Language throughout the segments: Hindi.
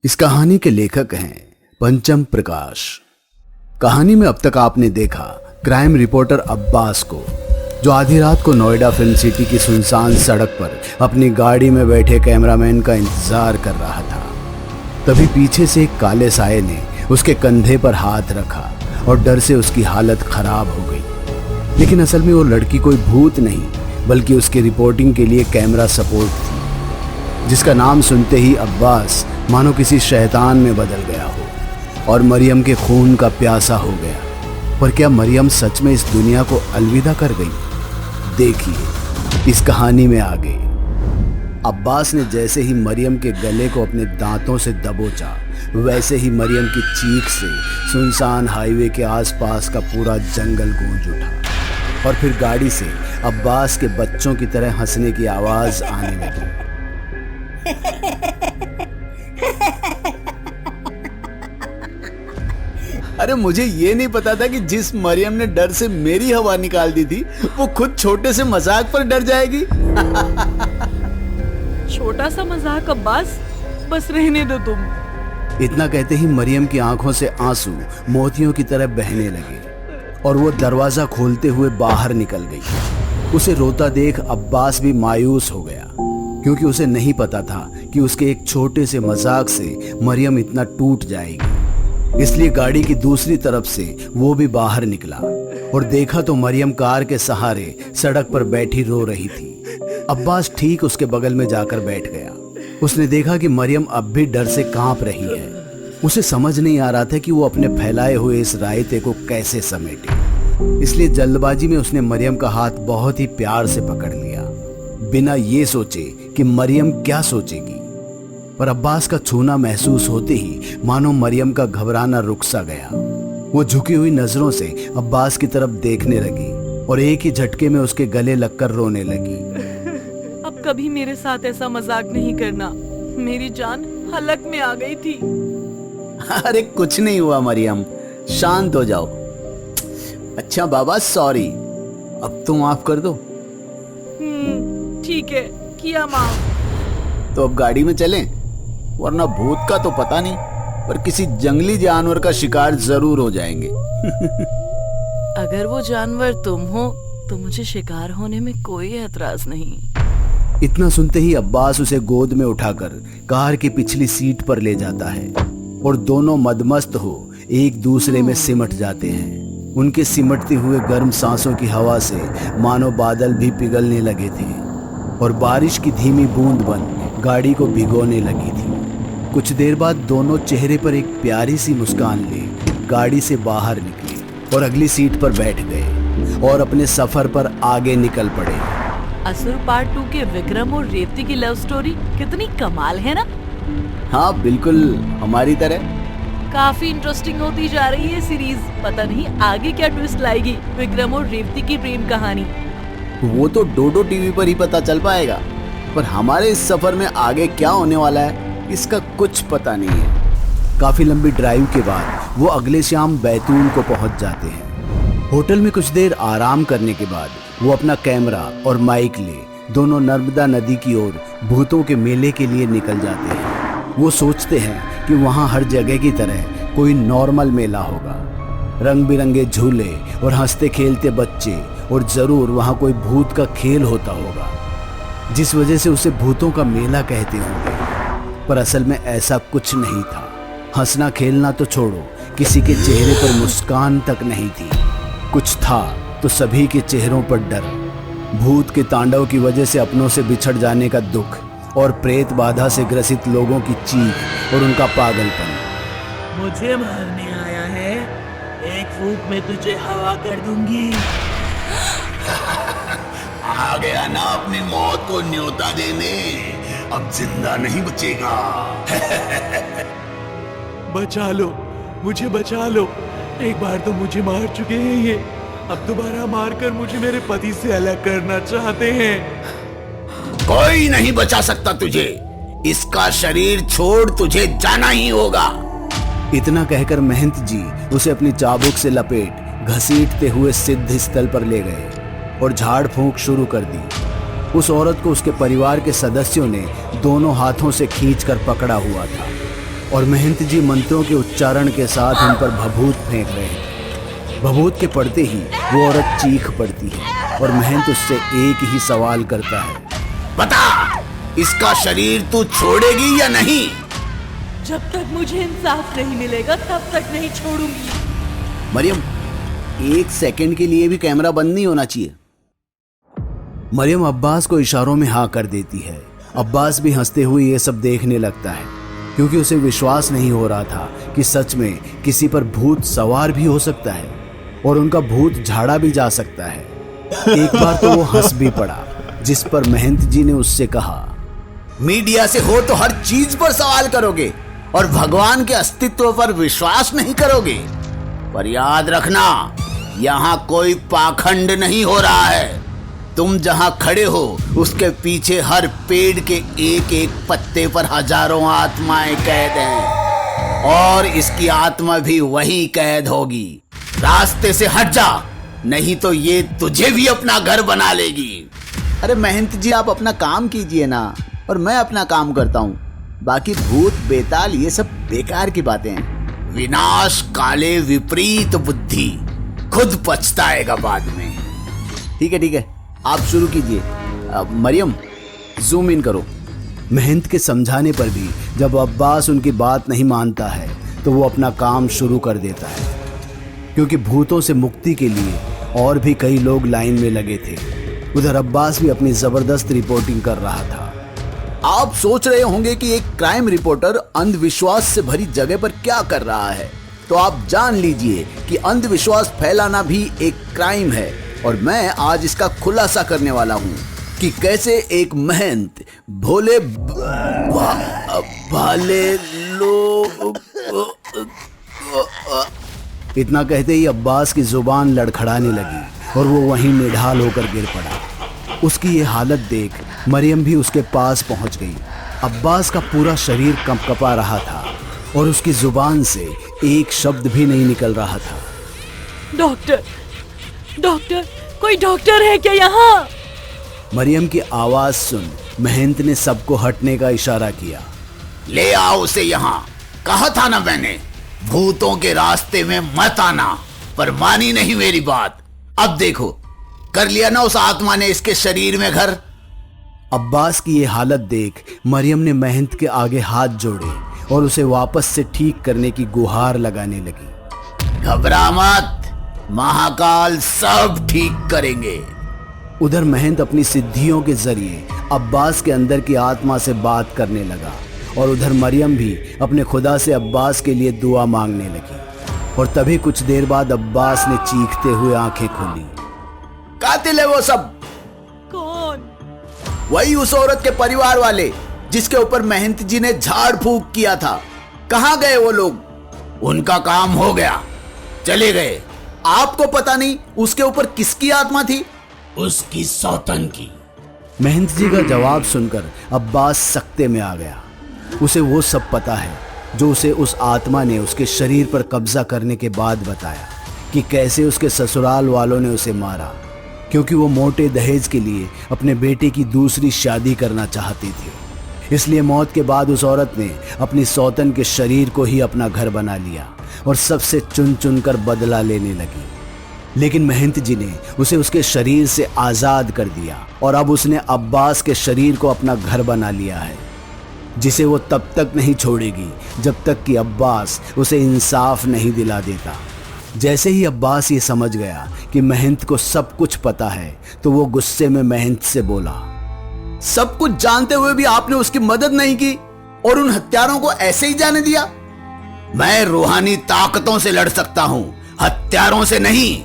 इस कहानी के लेखक हैं पंचम प्रकाश। कहानी में अब तक आपने देखा क्राइम रिपोर्टर अब्बास को, जो आधी रात को नोएडा फिल्म सिटी की सुनसान सड़क पर अपनी गाड़ी में बैठे कैमरामैन का इंतजार कर रहा था। तभी पीछे से एक काले साये ने उसके कंधे पर हाथ रखा और डर से उसकी हालत खराब हो गई। लेकिन असल में वो लड़की कोई भूत नहीं, बल्कि उसकी रिपोर्टिंग के लिए कैमरा सपोर्ट थी, जिसका नाम सुनते ही अब्बास मानो किसी शैतान में बदल गया हो और मरियम के खून का प्यासा हो गया। पर क्या मरियम सच में इस दुनिया को अलविदा कर गई? देखिए इस कहानी में आगे। अब्बास ने जैसे ही मरियम के गले को अपने दांतों से दबोचा, वैसे ही मरियम की चीख से सुनसान हाईवे के आसपास का पूरा जंगल गूंज उठा और फिर गाड़ी से अब्बास के बच्चों की तरह हंसने की आवाज आने लगी। अरे मुझे ये नहीं पता था कि जिस मरियम ने डर से मेरी हवा निकाल दी थी, वो खुद छोटे से मजाक पर डर जाएगी। छोटा सा मजाक अब्बास, बस रहने दो तुम। इतना कहते ही मरियम की आंखों से आंसू मोतियों की तरह बहने लगे और वो दरवाजा खोलते हुए बाहर निकल गई। उसे रोता देख अब्बास भी मायूस हो गया, क्योंकि उसे नहीं पता था कि उसके एक छोटे से मजाक से मरियम इतना टूट जाएगी। इसलिए गाड़ी की दूसरी तरफ से वो भी बाहर निकला और देखा तो मरियम कार के सहारे सड़क पर बैठी रो रही थी। अब्बास ठीक उसके बगल में जाकर बैठ गया। उसने देखा कि मरियम अब भी डर से कांप रही है। उसे समझ नहीं आ रहा था कि वो अपने फैलाए हुए इस रायते को कैसे समेटे। इसलिए जल्दबाजी में उसने मरियम का हाथ बहुत ही प्यार से पकड़ लिया, बिना ये सोचे कि मरियम क्या सोचेगी। पर अब्बास का छूना महसूस होते ही मानो मरियम का घबराना रुक सा गया। वो झुकी हुई नजरों से अब्बास की तरफ देखने लगी और एक ही झटके में उसके गले लगकर रोने लगी। अब कभी मेरे साथ ऐसा मजाक नहीं करना, मेरी जान हलक में आ गई थी। अरे कुछ नहीं हुआ मरियम, शांत हो जाओ। अच्छा बाबा सॉरी, अब तो माफ कर दो। ठीक है, किया माफ। तो अब गाड़ी में चलें, वरना भूत का तो पता नहीं, पर किसी जंगली जानवर का शिकार जरूर हो जाएंगे। अगर वो जानवर तुम हो तो मुझे शिकार होने में कोई एतराज नहीं। इतना सुनते ही अब्बास उसे गोद में उठाकर कार की पिछली सीट पर ले जाता है और दोनों मदमस्त हो एक दूसरे में सिमट जाते हैं। उनके सिमटते हुए गर्म सांसों की हवा से मानो बादल भी पिघलने लगे थे और बारिश की धीमी बूंद बन गाड़ी को भिगोने लगी थी। कुछ देर बाद दोनों चेहरे पर एक प्यारी सी मुस्कान ले गाड़ी से बाहर निकले और अगली सीट पर बैठ गए और अपने सफर पर आगे निकल पड़े। असुर पार्ट 2 के विक्रम और रेवती की लव स्टोरी कितनी कमाल है ना? हाँ बिल्कुल हमारी तरह। काफी इंटरेस्टिंग होती जा रही है सीरीज। पता नहीं आगे क्या ट्विस्ट लाएगी विक्रम और रेवती की प्रेम कहानी। वो तो डोडो टीवी पर ही पता चल पाएगा, पर हमारे इस सफर में आगे क्या होने वाला है इसका कुछ पता नहीं है। काफी लंबी ड्राइव के बाद वो अगले शाम बैतूल को पहुंच जाते हैं। होटल में कुछ देर आराम करने के बाद वो अपना कैमरा और माइक ले दोनों नर्मदा नदी की ओर भूतों के मेले के लिए निकल जाते हैं। वो सोचते हैं कि वहाँ हर जगह की तरह कोई नॉर्मल मेला होगा, रंग बिरंगे झूले और हंसते खेलते बच्चे, और जरूर वहाँ कोई भूत का खेल होता होगा, जिस वजह से उसे भूतों का मेला कहते होंगे। पर असल में ऐसा कुछ नहीं था। हंसना खेलना तो छोड़ो, किसी के चेहरे पर मुस्कान तक नहीं थी। कुछ था तो सभी के चेहरों पर डर, भूत के तांडव की वजह से अपनों से बिछड़ जाने का दुख और प्रेत बाधा से ग्रसित लोगों की चीख और उनका पागलपन। मुझे मारने आया है, एक फूंक में तुझे हवा कर दूंगी। आ गया ना अपनी मौत को न्योता देने, अब जिंदा नहीं बचेगा। बचा लो, मुझे बचा लो। एक बार तो मुझे मार चुके हैं ये, अब दोबारा मारकर मुझे मेरे पति से अलग करना चाहते हैं। कोई नहीं बचा सकता तुझे, इसका शरीर छोड़ तुझे जाना ही होगा। इतना कहकर महंत जी उसे अपनी चाबुक से लपेट घसीटते हुए सिद्ध स्थल पर ले गए और झाड़ फूंक शुरू कर दी। उस औरत को उसके परिवार के सदस्यों ने दोनों हाथों से खींचकर पकड़ा हुआ था और महंत जी मंत्रों के उच्चारण के साथ उन पर भभूत फेंक रहे थे। भभूत के पड़ते ही वो औरत चीख पड़ती है और महंत उससे एक ही सवाल करता है, बता, इसका शरीर तू छोड़ेगी या नहीं? जब तक मुझे इंसाफ नहीं मिलेगा तब तक नहीं छोड़ूंगी। मरियम, 1 सेकंड के लिए भी कैमरा बंद नहीं होना चाहिए। मरियम अब्बास को इशारों में हाँ कर देती है। अब्बास भी हंसते हुए ये सब देखने लगता है, क्योंकि उसे विश्वास नहीं हो रहा था कि सच में किसी पर भूत सवार भी हो सकता है और उनका भूत झाड़ा भी जा सकता है। एक बार तो वो हंस भी पड़ा, जिस पर महंत जी ने उससे कहा, मीडिया से हो तो हर चीज पर सवाल करोगे और भगवान के अस्तित्व पर विश्वास नहीं करोगे, पर याद रखना, यहाँ कोई पाखंड नहीं हो रहा है। तुम जहाँ खड़े हो उसके पीछे हर पेड़ के एक एक पत्ते पर हजारों आत्माएं कैद हैं और इसकी आत्मा भी वही कैद होगी। रास्ते से हट जा, नहीं तो ये तुझे भी अपना घर बना लेगी। अरे महंत जी, आप अपना काम कीजिए ना, और मैं अपना काम करता हूँ। बाकी भूत बेताल ये सब बेकार की बातें हैं। विनाश काले विपरीत बुद्धि, खुद पछताएगा बाद में। ठीक है, आप शुरू कीजिए। मरियम, जूम इन करो। महंत के समझाने पर भी जब अब्बास उनकी बात नहीं मानता है तो वो अपना काम शुरू कर देता है, क्योंकि भूतों से मुक्ति के लिए और भी कई लोग लाइन में लगे थे। उधर अब्बास भी अपनी जबरदस्त रिपोर्टिंग कर रहा था। आप सोच रहे होंगे कि एक क्राइम रिपोर्टर अंधविश्वास से भरी जगह पर क्या कर रहा है, तो आप जान लीजिए कि अंधविश्वास फैलाना भी एक क्राइम है, और मैं आज इसका खुलासा करने वाला हूँ कि कैसे एक महंत भोले भाले लोग। इतना कहते ही अब्बास की जुबान लड़खड़ाने लगी और वो वहीं निढाल होकर गिर पड़ा। उसकी ये हालत देख मरियम भी उसके पास पहुंच गई। अब्बास का पूरा शरीर कंपकपा रहा था और उसकी जुबान से एक शब्द भी नहीं निकल रहा था। डॉक्टर, कोई डॉक्टर है क्या यहाँ? मरियम की आवाज सुन महंत ने सबको हटने का इशारा किया। ले आओ उसे यहाँ, कहा था ना मैंने, भूतों के रास्ते में मत आना, पर मानी नहीं मेरी बात। अब देखो, कर लिया ना उस आत्मा ने इसके शरीर में घर। अब्बास की ये हालत देख मरियम ने महंत के आगे हाथ जोड़े और उसे वापस से ठीक करने की गुहार लगाने लगी। घबरा मत, महाकाल सब ठीक करेंगे। उधर महंत अपनी सिद्धियों के जरिए अब्बास के अंदर की आत्मा से बात करने लगा और उधर मरियम भी अपने खुदा से अब्बास के लिए दुआ मांगने लगी। और तभी कुछ देर बाद अब्बास ने चीखते हुए आंखें खोली। कातिल है वो सब। कौन? वही उस औरत के परिवार वाले जिसके ऊपर महंत जी ने झाड़ फूंक किया था। कहाँ गए वो लोग? उनका काम हो गया, चले गए। आपको पता नहीं उसके ऊपर किसकी आत्मा थी? उसकी सौतन की। महंत जी का जवाब सुनकर अब्बास सख्ते में आ गया। उसे वो सब पता है जो उसे उस आत्मा ने उसके शरीर पर कब्जा करने के बाद बताया, कि कैसे उसके ससुराल वालों ने उसे मारा, क्योंकि वो मोटे दहेज के लिए अपने बेटे की दूसरी शादी करना चाहते थे। इसलिए मौत के बाद उस औरत ने अपनी सौतन के शरीर को ही अपना घर बना लिया और सबसे चुन चुन कर बदला लेने लगी। लेकिन महंत जी ने उसे उसके शरीर से आज़ाद कर दिया और अब उसने अब्बास के शरीर को अपना घर बना लिया है, जिसे वो तब तक नहीं छोड़ेगी जब तक कि अब्बास उसे इंसाफ नहीं दिला देता। जैसे ही अब्बास ये समझ गया कि महंत को सब कुछ पता है, तो वो गुस्से में महंत से बोला, सब कुछ जानते हुए भी आपने उसकी मदद नहीं की और उन हत्यारों को ऐसे ही जाने दिया। मैं रूहानी ताकतों से लड़ सकता हूं, हत्यारों से नहीं।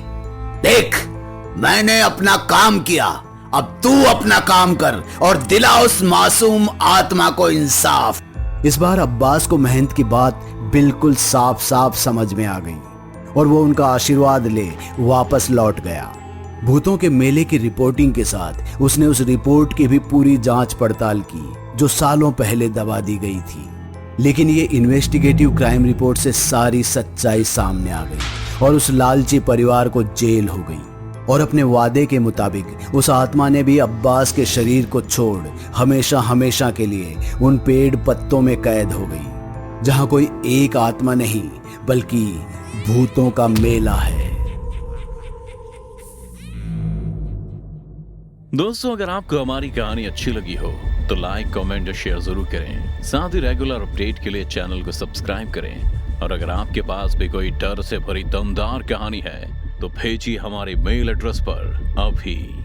देख, मैंने अपना काम किया, अब तू अपना काम कर और दिला उस मासूम आत्मा को इंसाफ। इस बार अब्बास को महंत की बात बिल्कुल साफ साफ समझ में आ गई और वो उनका आशीर्वाद ले वापस लौट गया। भूतों के मेले की रिपोर्टिंग के साथ उसने उस रिपोर्ट की भी पूरी जांच पड़ताल की जो सालों पहले दबा दी गई थी। लेकिन ये इन्वेस्टिगेटिव क्राइम रिपोर्ट से सारी सच्चाई सामने आ गई और उस लालची परिवार को जेल हो गई। और अपने वादे के मुताबिक उस आत्मा ने भी अब्बास के शरीर को छोड़ हमेशा हमेशा के लिए उन पेड़ पत्तों में कैद हो गई। जहां कोई एक आत्मा नहीं बल्कि भूतों का मेला है। दोस्तों, अगर आपको हमारी कहानी अच्छी लगी हो तो लाइक, कमेंट और शेयर जरूर करें। साथ ही रेगुलर अपडेट के लिए चैनल को सब्सक्राइब करें। और अगर आपके पास भी कोई डर से भरी दमदार कहानी है तो भेजिए हमारे मेल एड्रेस पर अभी।